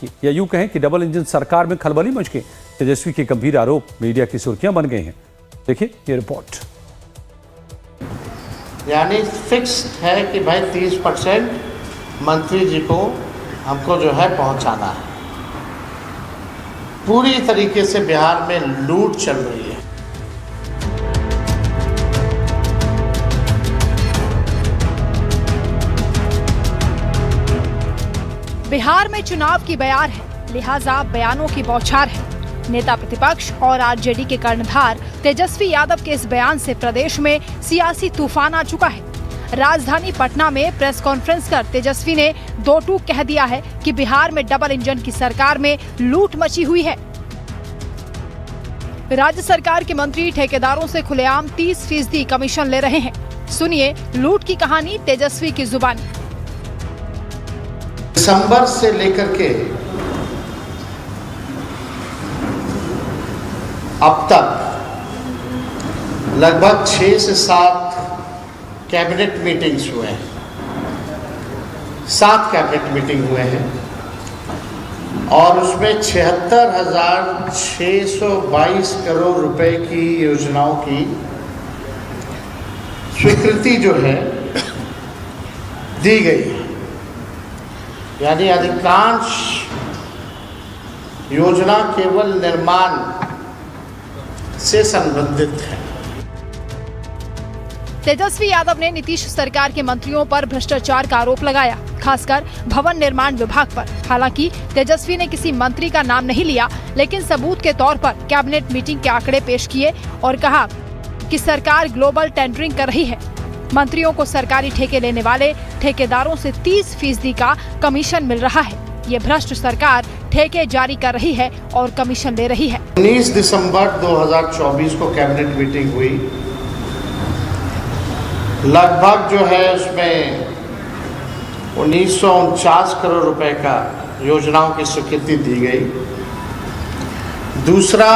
की, या यूं कहें कि डबल इंजन सरकार में खलबली मच गई। तेजस्वी के गंभीर आरोप मीडिया की सुर्खियां बन गए हैं। देखिए ये रिपोर्ट। यानी फिक्स है कि भाई 30% मंत्री जी को हमको जो है पहुंचाना है। पूरी तरीके से बिहार में लूट चल रही है। बिहार में चुनाव की बयार है, लिहाजा बयानों की बौछार है। नेता प्रतिपक्ष और आरजेडी के कर्णधार तेजस्वी यादव के इस बयान से प्रदेश में सियासी तूफान आ चुका है। राजधानी पटना में प्रेस कॉन्फ्रेंस कर तेजस्वी ने दो टूक कह दिया है कि बिहार में डबल इंजन की सरकार में लूट मची हुई है। राज्य सरकार के मंत्री ठेकेदारों से खुलेआम 30% कमीशन ले रहे हैं। सुनिए लूट की कहानी तेजस्वी की जुबानी। दिसंबर से लेकर के अब तक लगभग 6 से 7 कैबिनेट मीटिंग्स हुए हैं। 7 कैबिनेट मीटिंग हुए हैं और उसमें 76,622 करोड़ रुपए की योजनाओं की स्वीकृति जो है दी गई है। यानी अधिकांश योजना केवल निर्माण से संबंधित है। तेजस्वी यादव ने नीतीश सरकार के मंत्रियों पर भ्रष्टाचार का आरोप लगाया, खासकर भवन निर्माण विभाग पर। हालांकि तेजस्वी ने किसी मंत्री का नाम नहीं लिया, लेकिन सबूत के तौर पर कैबिनेट मीटिंग के आंकड़े पेश किए और कहा कि सरकार ग्लोबल टेंडरिंग कर रही है। मंत्रियों को सरकारी ठेके लेने वाले ठेकेदारों से 30% का कमीशन मिल रहा है। ये भ्रष्ट सरकार ठेके जारी कर रही है और कमीशन ले रही है। 19 दिसंबर 2024 को कैबिनेट मीटिंग हुई। लगभग जो है उसमें 1949 करोड़ रुपए का योजनाओं की स्वीकृति दी गई। दूसरा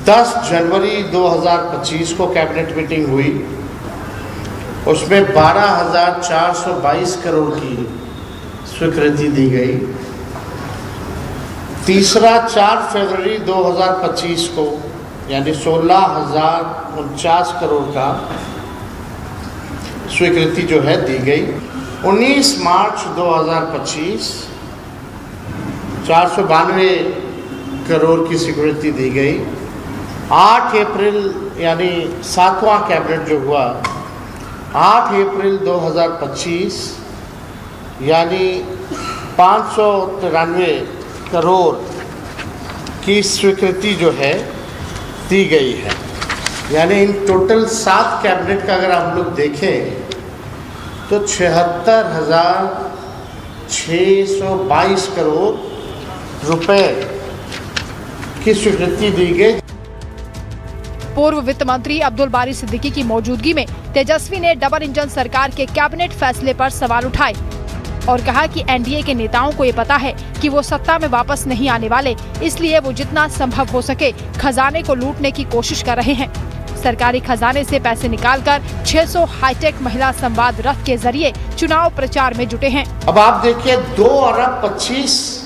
10 जनवरी 2025 को कैबिनेट मीटिंग हुई। उसमें 12,422 करोड़ की स्वीकृति दी गई। तीसरा 4 फरवरी 2025 को यानी 16,049 करोड़ का स्वीकृति जो है दी गई। 19 मार्च 2025 492 करोड़ की स्वीकृति दी गई। 8 अप्रैल यानी 7वां कैबिनेट जो हुआ 8 अप्रैल 2025 यानी 593 करोड़ की स्वीकृति जो है दी गई है। यानी इन टोटल 7 कैबिनेट का अगर हम लोग देखें तो 76,622 करोड़ रुपए की स्वीकृति दी गई। पूर्व वित्त मंत्री अब्दुल बारी सिद्दीकी की मौजूदगी में तेजस्वी ने डबल इंजन सरकार के कैबिनेट फैसले पर सवाल उठाए और कहा कि एनडीए के नेताओं को ये पता है कि वो सत्ता में वापस नहीं आने वाले, इसलिए वो जितना संभव हो सके खजाने को लूटने की कोशिश कर रहे हैं। सरकारी खजाने से पैसे निकालकर 600 हाईटेक महिला संवाद रथ के जरिए चुनाव प्रचार में जुटे हैं। अब आप देखिए 2 अरब 25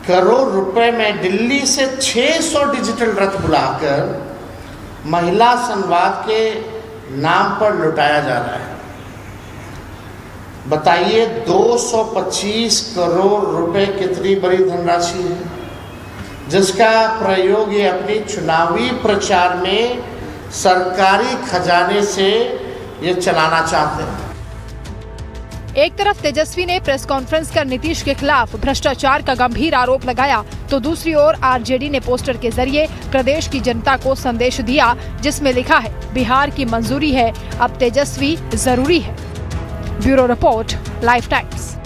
करोड़ रुपए में दिल्ली से 600 डिजिटल रथ बुलाकर महिला संवाद के नाम पर लुटाया जा रहा है। बताइए 225 करोड़ रुपए कितनी बड़ी धनराशि है, जिसका प्रयोग ये अपनी चुनावी प्रचार में सरकारी खजाने से ये चलाना चाहते हैं। एक तरफ तेजस्वी ने प्रेस कॉन्फ्रेंस कर नीतीश के खिलाफ भ्रष्टाचार का गंभीर आरोप लगाया, तो दूसरी ओर आरजेडी ने पोस्टर के जरिए प्रदेश की जनता को संदेश दिया, जिसमें लिखा है बिहार की मंजूरी है, अब तेजस्वी जरूरी है। Bureau report, life times.